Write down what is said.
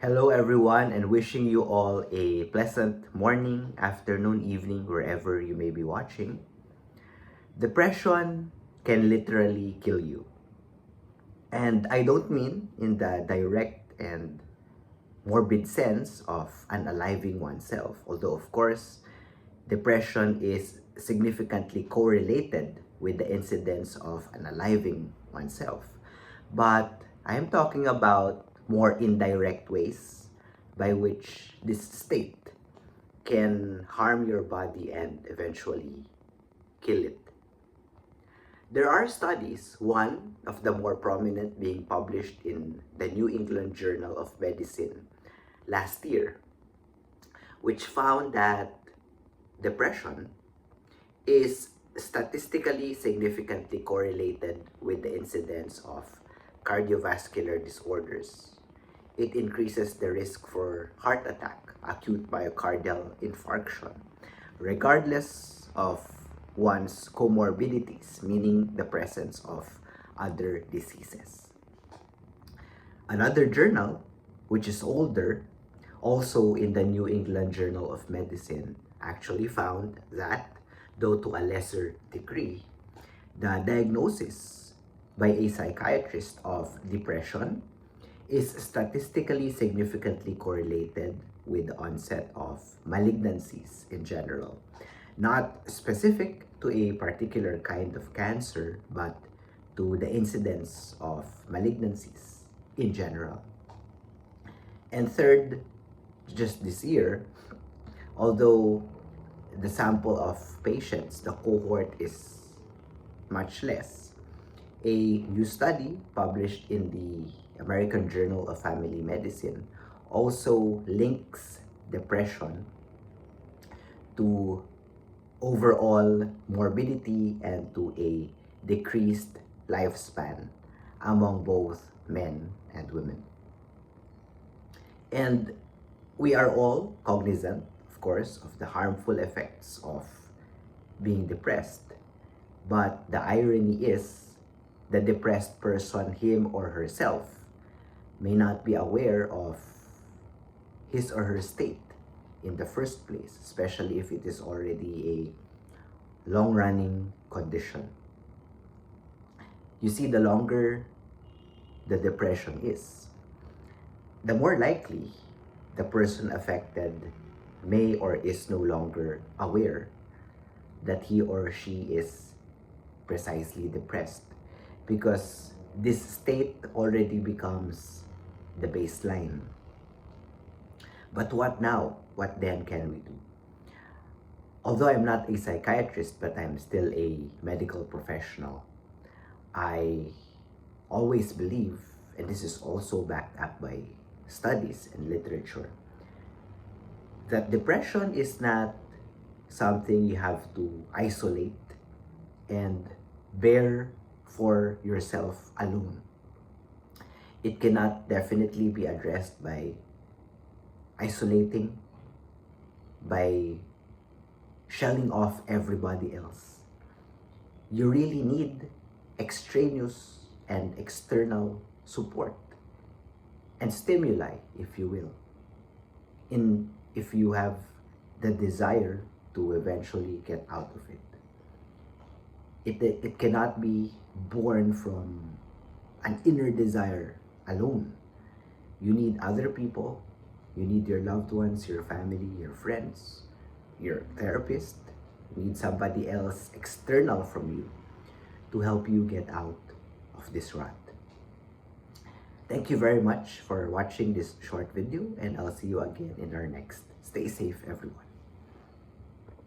Hello, everyone, and wishing you all a pleasant morning, afternoon, evening, wherever you may be watching. Depression can literally kill you. And I don't mean in the direct and morbid sense of unaliving oneself, although, of course, depression is significantly correlated with the incidence of unaliving oneself. But I am talking about more indirect ways by which this state can harm your body and eventually kill it. There are studies, one of the more prominent being published in the New England Journal of Medicine last year, which found that depression is statistically significantly correlated with the incidence of cardiovascular disorders. It increases the risk for heart attack, acute myocardial infarction, regardless of one's comorbidities, meaning the presence of other diseases. Another journal, which is older, also in the New England Journal of Medicine, actually found that, though to a lesser degree, the diagnosis by a psychiatrist of depression is statistically significantly correlated with the onset of malignancies in general. Not specific to a particular kind of cancer, but to the incidence of malignancies in general. And third, just this year, although the sample of patients, the cohort is much less, a new study published in the American Journal of Family Medicine also links depression to overall morbidity and to a decreased lifespan among both men and women. And we are all cognizant, of course, of the harmful effects of being depressed. But the irony is, the depressed person, him or herself, may not be aware of his or her state in the first place, especially if it is already a long-running condition. You see, the longer the depression is, the more likely the person affected may or is no longer aware that he or she is precisely depressed, because this state already becomes the baseline. But what now? What then can we do? Although I'm not a psychiatrist, but I'm still a medical professional, I always believe, and this is also backed up by studies and literature, that depression is not something you have to isolate and bear for yourself alone. It cannot definitely be addressed by isolating, by shelling off everybody else. You really need extraneous and external support and stimuli, if you will, if you have the desire to eventually get out of it. It cannot be born from an inner desire alone. You need other people. You need your loved ones, your family, your friends, your therapist. You need somebody else external from you to help you get out of this rut. Thank you very much for watching this short video, and I'll see you again in our next. Stay safe, everyone.